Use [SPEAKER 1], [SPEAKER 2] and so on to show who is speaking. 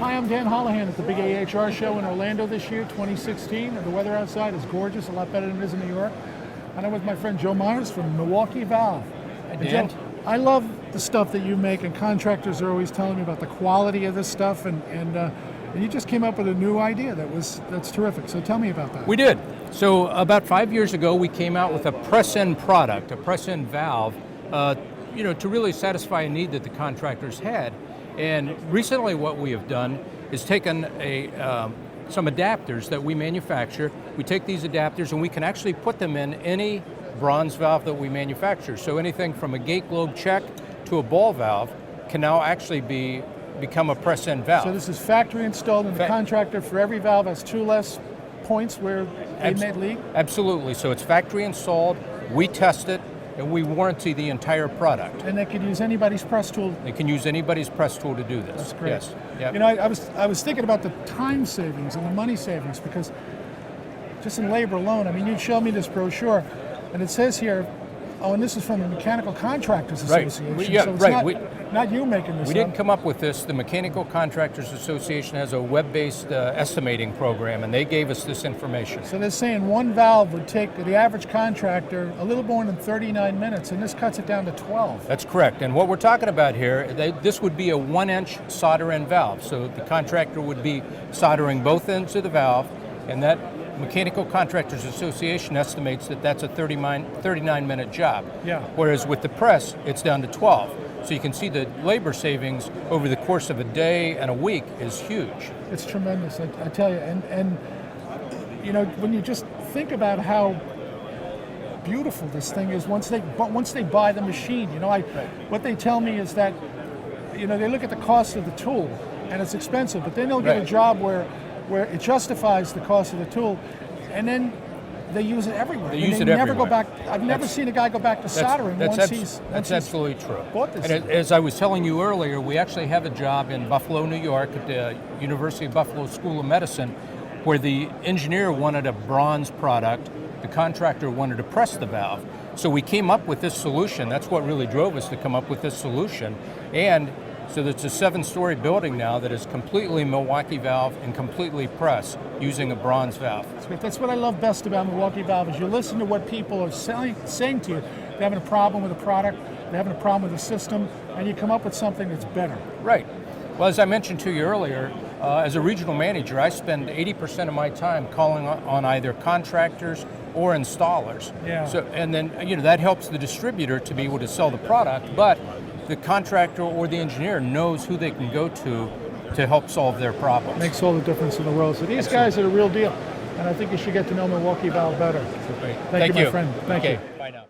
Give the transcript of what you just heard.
[SPEAKER 1] Hi, I'm Dan Holohan at the big AHR show in Orlando this year, 2016. The weather outside is gorgeous, a lot better than it is in New York. And I'm with my friend Joe Myers from Milwaukee Valve.
[SPEAKER 2] Hi,
[SPEAKER 1] Dan. Joe, I love the stuff that you make, and contractors are always telling me about the quality of this stuff, and you just came up with a new idea that's terrific. So tell me about that.
[SPEAKER 2] We did. So about 5 years ago, we came out with a press-in product, a press-in valve, to really satisfy a need that the contractors had. And recently what we have done is taken some adapters that we manufacture. We take these adapters and we can actually put them in any bronze valve that we manufacture. So anything from a gate globe check to a ball valve can now actually become a press-in valve.
[SPEAKER 1] So this is factory installed, and the contractor for every valve has two less points where they may leak?
[SPEAKER 2] Absolutely. So it's factory installed, we test it, and we warranty the entire product.
[SPEAKER 1] And they could use anybody's press tool?
[SPEAKER 2] They can use anybody's press tool to do this.
[SPEAKER 1] That's great.
[SPEAKER 2] Yes. Yep.
[SPEAKER 1] You know, I was thinking about the time savings and the money savings, because just in labor alone, I mean, you showed me this brochure, and it says here, oh, and this is from the Mechanical Contractors Association.
[SPEAKER 2] Right.
[SPEAKER 1] So it's not you making this
[SPEAKER 2] We didn't come up with this. The Mechanical Contractors Association has a web-based estimating program, and they gave us this information.
[SPEAKER 1] So they're saying one valve would take the average contractor a little more than 39 minutes, and this cuts it down to 12.
[SPEAKER 2] That's correct. And what we're talking about here, this would be a 1-inch solder-in valve. So the contractor would be soldering both ends of the valve, and that Mechanical Contractors Association estimates that that's a 39-minute job.
[SPEAKER 1] Yeah.
[SPEAKER 2] Whereas with the press, it's down to 12. So you can see the labor savings over the course of a day and a week is huge.
[SPEAKER 1] It's tremendous, I tell you. And you know, when you just think about how beautiful this thing is, once they buy the machine, you know, what they tell me is that, you know, they look at the cost of the tool, and it's expensive, but then they'll get a job where it justifies the cost of the tool, and then they use it everywhere.
[SPEAKER 2] They use it everywhere.
[SPEAKER 1] Never go back. I've never seen a guy go back to soldering once he's
[SPEAKER 2] absolutely true.
[SPEAKER 1] Bought this.
[SPEAKER 2] And as I was telling you earlier, we actually have a job in Buffalo, New York, at the University of Buffalo School of Medicine, where the engineer wanted a bronze product, the contractor wanted to press the valve. So we came up with this solution. That's what really drove us to come up with this solution. And so it's a 7-story building now that is completely Milwaukee Valve and completely press using a bronze valve.
[SPEAKER 1] That's what I love best about Milwaukee Valve, is you listen to what people are saying to you. They're having a problem with a product, they're having a problem with the system, and you come up with something that's better.
[SPEAKER 2] Right. Well, as I mentioned to you earlier, as a regional manager, I spend 80% of my time calling on either contractors or installers.
[SPEAKER 1] Yeah.
[SPEAKER 2] So, and then, you know, that helps the distributor to be able to sell the product, but the contractor or the engineer knows who they can go to help solve their problems.
[SPEAKER 1] Makes all the difference in the world. So these guys are the real deal, and I think you should get to know Milwaukee Valve better.
[SPEAKER 2] Great.
[SPEAKER 1] Thank you, my friend. Thank you.
[SPEAKER 2] Bye now.